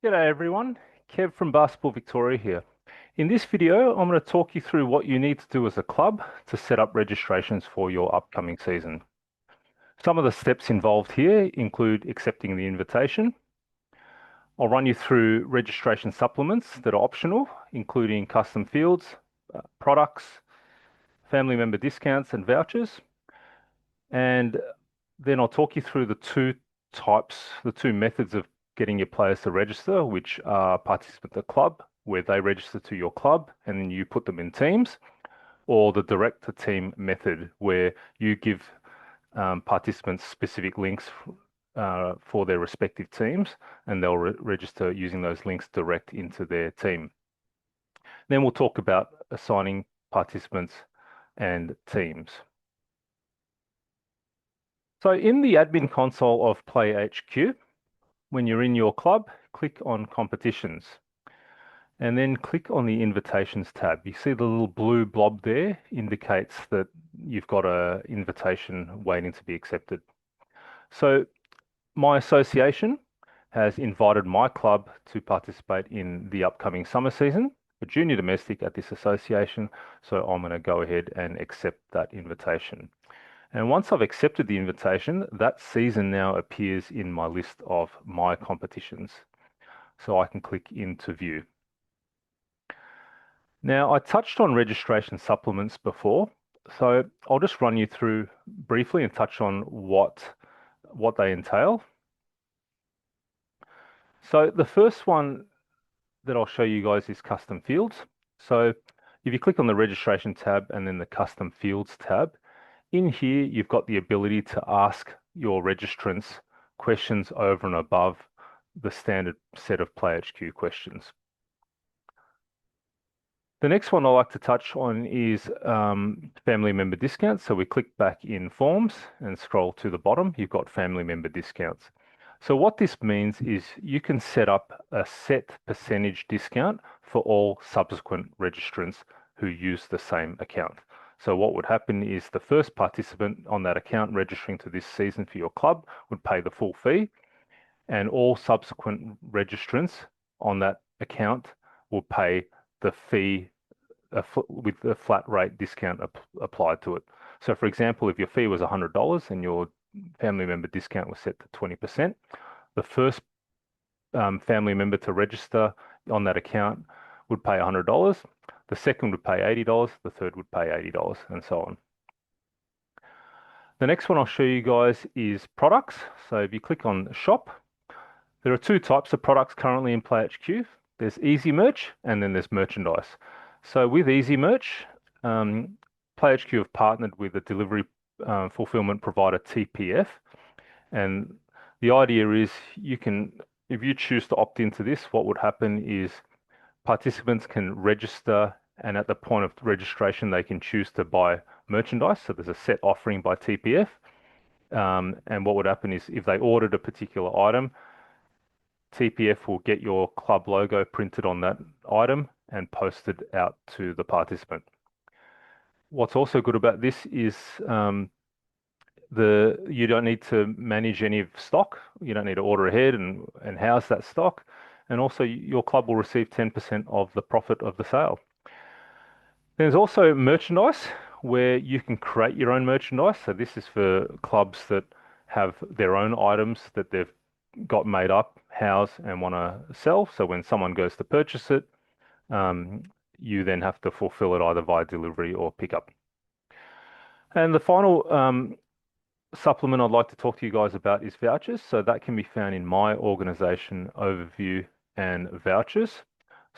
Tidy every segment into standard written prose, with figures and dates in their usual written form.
G'day everyone, Kev from Basketball Victoria here. In this video, I'm going to talk you through what you need to do as a club to set up registrations for your upcoming season. Some of the steps involved here include accepting the invitation. I'll run you through registration supplements that are optional, including custom fields, products, family member discounts and vouchers. And then I'll talk you through the two methods of getting your players to register, which are participant the club, where they register to your club and then you put them in teams, or the direct to team method, where you give participants specific links for their respective teams, and they'll register using those links direct into their team. Then we'll talk about assigning participants and teams. So in the admin console of PlayHQ, when you're in your club, click on competitions and then click on the invitations tab. You see the little blue blob there indicates that you've got an invitation waiting to be accepted. So my association has invited my club to participate in the upcoming summer season, a junior domestic at this association. So I'm going to go ahead and accept that invitation. And once I've accepted the invitation, that season now appears in my list of my competitions. So I can click into view. Now, I touched on registration supplements before, so I'll just run you through briefly and touch on what they entail. So the first one that I'll show you guys is custom fields. So if you click on the registration tab and then the custom fields tab, in here you've got the ability to ask your registrants questions over and above the standard set of PlayHQ questions. The next one I like to touch on is family member discounts. So we click back in forms and scroll to the bottom. You've got family member discounts. So what this means is you can set up a set percentage discount for all subsequent registrants who use the same account. So what would happen is the first participant on that account registering to this season for your club would pay the full fee, and all subsequent registrants on that account will pay the fee with a flat rate discount applied to it. So for example, if your fee was $100 and your family member discount was set to 20%, the first family member to register on that account would pay $100, the second would pay $80, the third would pay $80, and so on. The next one I'll show you guys is products. So if you click on shop, there are two types of products currently in PlayHQ. There's Easy Merch and then there's merchandise. So with Easy Merch, PlayHQ have partnered with a delivery fulfillment provider, TPF, and the idea is if you choose to opt into this, what would happen is participants can register, and at the point of registration, they can choose to buy merchandise. So there's a set offering by TPF, and what would happen is if they ordered a particular item, TPF will get your club logo printed on that item and posted out to the participant. What's also good about this is you don't need to manage any of stock. You don't need to order ahead and house that stock. And also your club will receive 10% of the profit of the sale. There's also merchandise where you can create your own merchandise. So this is for clubs that have their own items that they've got made up, house, and want to sell. So when someone goes to purchase it, you then have to fulfill it either via delivery or pickup. And the final supplement I'd like to talk to you guys about is vouchers. So that can be found in my organization overview and vouchers.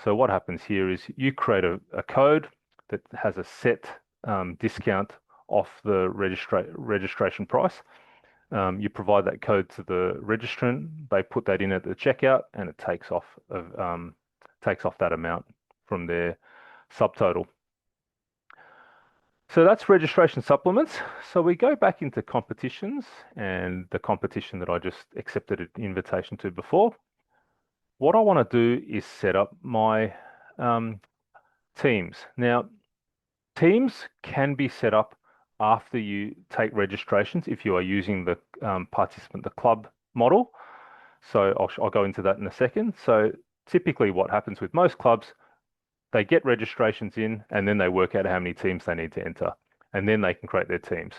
So what happens here is you create a code that has a set discount off the registration price. You provide that code to the registrant. They put that in at the checkout, and it takes off that amount from their subtotal. So that's registration supplements. So we go back into competitions and the competition that I just accepted an invitation to before. What I want to do is set up my teams. Now, teams can be set up after you take registrations if you are using the the club model. So I'll go into that in a second. So typically what happens with most clubs, they get registrations in and then they work out how many teams they need to enter, and then they can create their teams.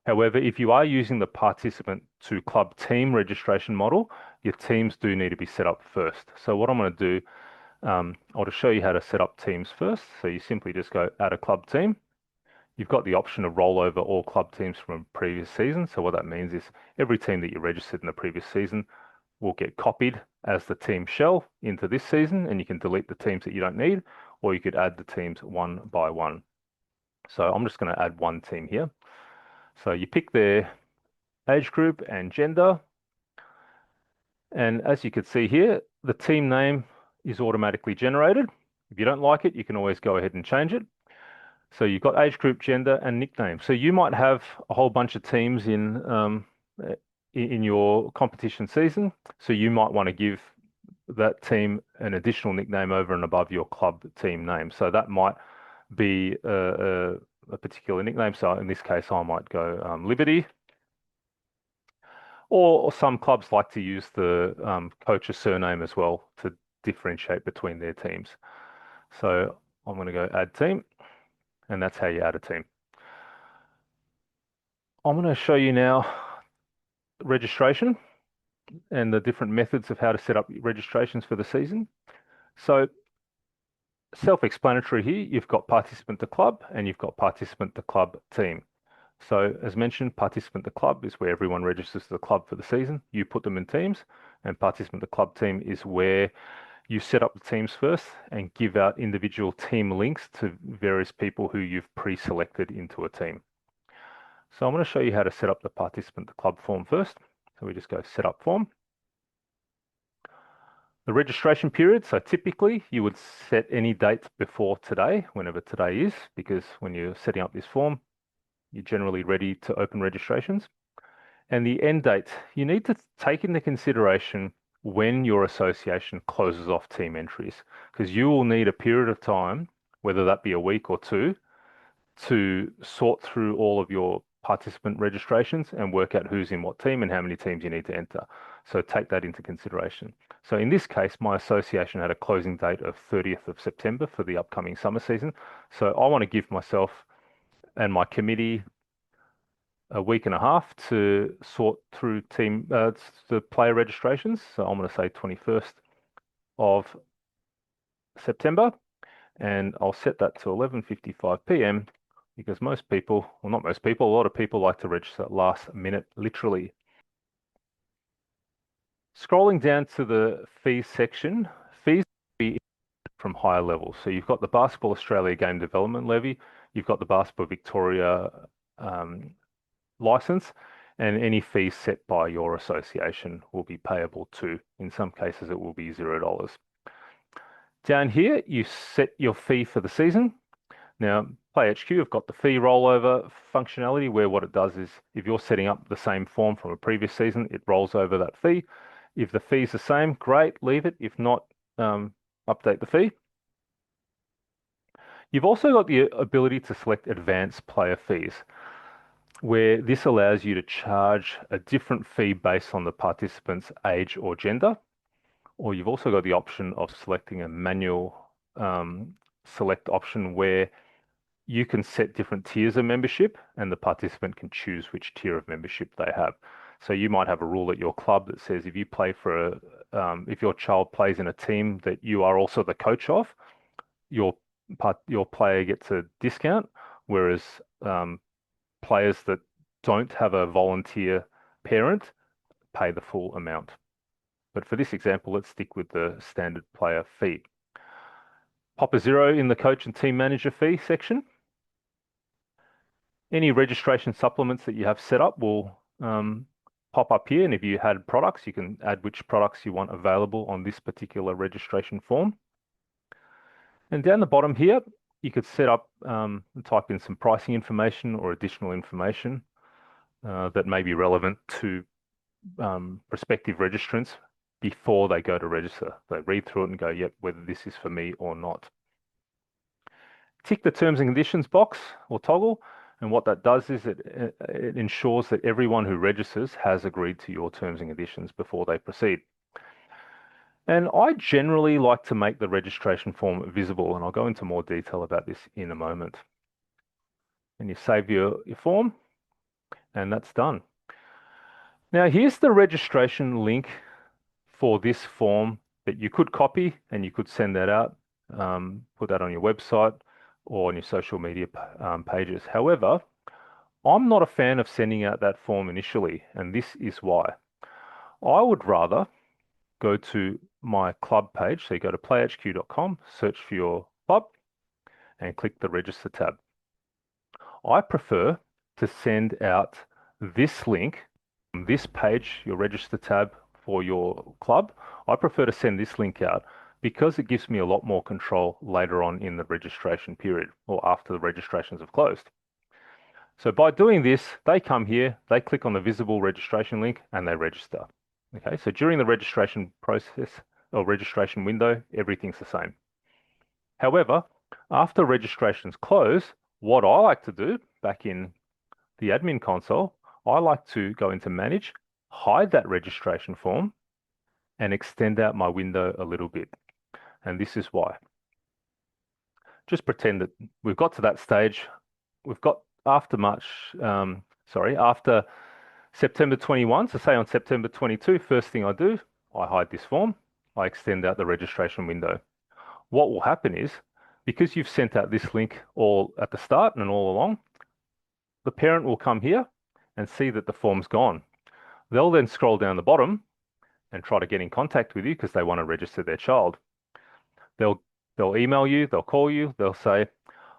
However, if you are using the participant to club team registration model, your teams do need to be set up first. So what I'm going to do, I'll just show you how to set up teams first. So you simply just go add a club team. You've got the option to roll over all club teams from a previous season. So what that means is every team that you registered in the previous season will get copied as the team shell into this season, and you can delete the teams that you don't need, or you could add the teams one by one. So I'm just going to add one team here. So you pick their age group and gender. And as you can see here, the team name is automatically generated. If you don't like it, you can always go ahead and change it. So you've got age group, gender, and nickname. So you might have a whole bunch of teams in your competition season. So you might want to give that team an additional nickname over and above your club team name. So that might be a particular nickname. So in this case, I might go Liberty. Or some clubs like to use the coach's surname as well to differentiate between their teams. So I'm going to go add team, and that's how you add a team. I'm going to show you now registration and the different methods of how to set up registrations for the season. So self-explanatory here, you've got participant to club and you've got participant to club team. So as mentioned, participant to club is where everyone registers to the club for the season. You put them in teams, and participant to club team is where you set up the teams first and give out individual team links to various people who you've pre-selected into a team. So I'm going to show you how to set up the participant to club form first. So we just go set up form. The registration period, so typically you would set any date before today, whenever today is, because when you're setting up this form, you're generally ready to open registrations. And the end date, you need to take into consideration when your association closes off team entries, because you will need a period of time, whether that be a week or two, to sort through all of your participant registrations and work out who's in what team and how many teams you need to enter. So take that into consideration. So in this case, my association had a closing date of 30th of September for the upcoming summer season. So I want to give myself and my committee a week and a half to sort through the player registrations. So I'm going to say 21st of September, and I'll set that to 11:55 p.m. because most people, well, not most people, a lot of people like to register last minute, literally. Scrolling down to the fees section, fees be from higher levels. So you've got the Basketball Australia Game Development Levy, you've got the Basketball Victoria license, and any fees set by your association will be payable too. In some cases, it will be $0. Down here, you set your fee for the season. Now, PlayHQ have got the fee rollover functionality where what it does is if you're setting up the same form from a previous season, it rolls over that fee. If the fee's the same, great, leave it. If not, update the fee. You've also got the ability to select advanced player fees, where this allows you to charge a different fee based on the participant's age or gender. Or you've also got the option of selecting a manual select option where you can set different tiers of membership and the participant can choose which tier of membership they have. So you might have a rule at your club that says if you play for if your child plays in a team that you are also the coach of, your player gets a discount, whereas players that don't have a volunteer parent pay the full amount. But for this example, let's stick with the standard player fee. Pop a 0 in the coach and team manager fee section. Any registration supplements that you have set up will pop up here. And if you had products, you can add which products you want available on this particular registration form. And down the bottom here, you could set up and type in some pricing information or additional information that may be relevant to prospective registrants before they go to register. They read through it and go, yep, whether this is for me or not. Tick the terms and conditions box or toggle. And what that does is it ensures that everyone who registers has agreed to your terms and conditions before they proceed. And I generally like to make the registration form visible, and I'll go into more detail about this in a moment. And you save your form, and that's done. Now, here's the registration link for this form that you could copy and you could send that out, put that on your website or on your social media pages. However, I'm not a fan of sending out that form initially, and this is why. I would rather go to my club page. So you go to playhq.com, search for your club, and click the register tab. I prefer to send out this link from this page, your register tab for your club. I prefer to send this link out because it gives me a lot more control later on in the registration period or after the registrations have closed. So by doing this, they come here, they click on the visible registration link and they register. Okay, so during the registration process or registration window, everything's the same. However, after registrations close, what I like to do back in the admin console, I like to go into Manage, hide that registration form, and extend out my window a little bit. And this is why. Just pretend that we've got to that stage. We've got after September 21, so say on September 22, first thing I do, I hide this form, I extend out the registration window. What will happen is, because you've sent out this link all at the start and all along, the parent will come here and see that the form's gone. They'll then scroll down the bottom and try to get in contact with you because they want to register their child. They'll email you, they'll call you, they'll say,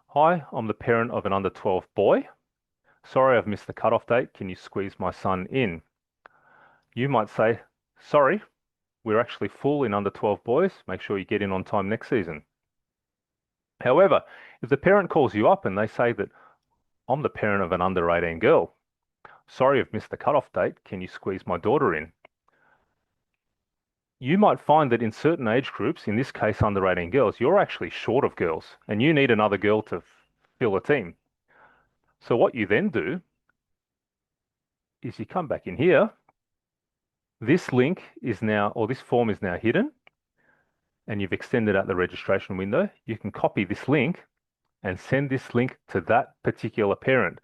"Hi, I'm the parent of an under 12 boy. Sorry, I've missed the cutoff date. Can you squeeze my son in?" You might say, "Sorry, we're actually full in under 12 boys. Make sure you get in on time next season." However, if the parent calls you up and they say that, "I'm the parent of an under 18 girl. Sorry, I've missed the cutoff date. Can you squeeze my daughter in?" You might find that in certain age groups, in this case under 18 girls, you're actually short of girls and you need another girl to fill a team. So what you then do is you come back in here. This link is now, or this form is now hidden, and you've extended out the registration window. You can copy this link and send this link to that particular parent.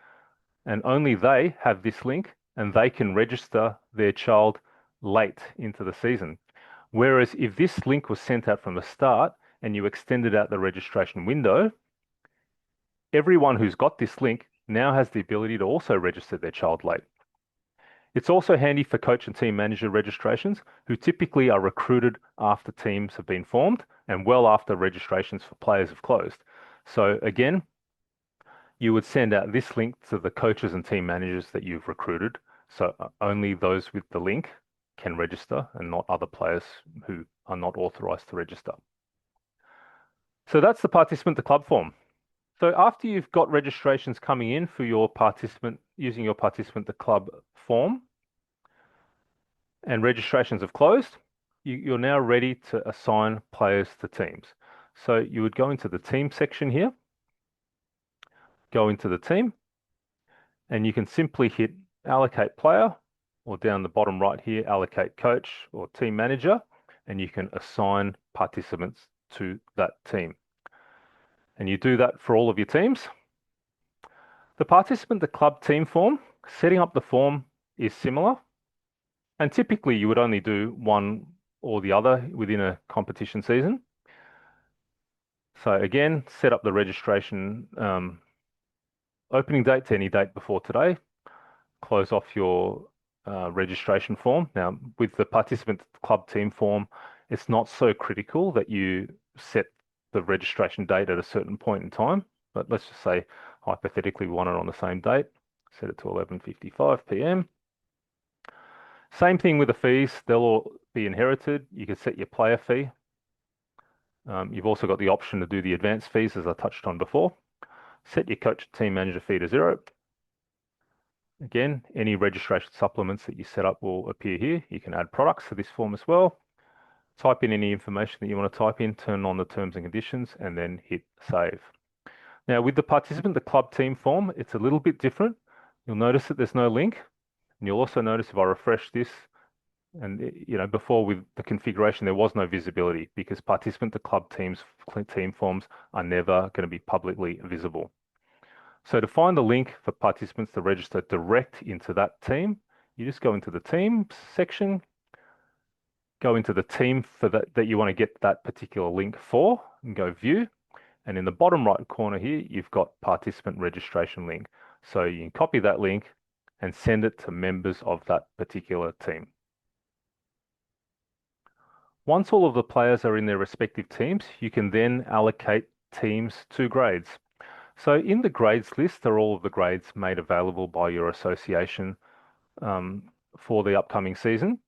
And only they have this link and they can register their child late into the season. Whereas if this link was sent out from the start and you extended out the registration window, everyone who's got this link now has the ability to also register their child late. It's also handy for coach and team manager registrations who typically are recruited after teams have been formed and well after registrations for players have closed. So again, you would send out this link to the coaches and team managers that you've recruited. So only those with the link can register and not other players who are not authorized to register. So that's the participant to club form. So after you've got registrations coming in for your participant, using your participant to club form, and registrations have closed, you're now ready to assign players to teams. So you would go into the team section here, go into the team, and you can simply hit allocate player, or down the bottom right here, allocate coach or team manager, and you can assign participants to that team. And you do that for all of your teams. The participant to club team form, setting up the form is similar. And typically you would only do one or the other within a competition season. So again, set up the registration opening date to any date before today. Close off your registration form. Now, with the participant club team form, it's not so critical that you set the registration date at a certain point in time. But let's just say, hypothetically, we want it on the same date. Set it to 11:55 p.m. Same thing with the fees. They'll all be inherited. You can set your player fee. You've also got the option to do the advanced fees, as I touched on before. Set your coach team manager fee to 0. Again, any registration supplements that you set up will appear here. You can add products to this form as well. Type in any information that you want to type in, turn on the terms and conditions, and then hit save. Now, with the participant, the club team form, it's a little bit different. You'll notice that there's no link. And you'll also notice if I refresh this, And before with the configuration, there was no visibility because participant to club team forms are never going to be publicly visible. So to find the link for participants to register direct into that team, you just go into the teams section, go into the team for that you want to get that particular link for, and go view. And in the bottom right corner here, you've got participant registration link. So you can copy that link and send it to members of that particular team. Once all of the players are in their respective teams, you can then allocate teams to grades. So in the grades list are all of the grades made available by your association for the upcoming season.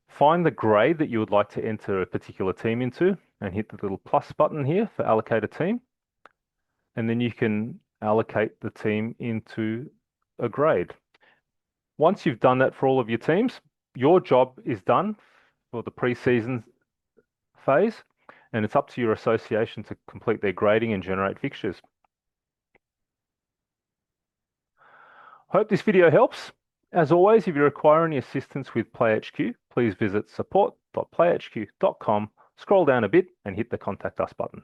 Find the grade that you would like to enter a particular team into and hit the little plus button here for allocate a team. And then you can allocate the team into a grade. Once you've done that for all of your teams, your job is done for the pre-season phase, and it's up to your association to complete their grading and generate fixtures. Hope this video helps. As always, if you require any assistance with PlayHQ, please visit support.playhq.com, scroll down a bit and hit the Contact Us button.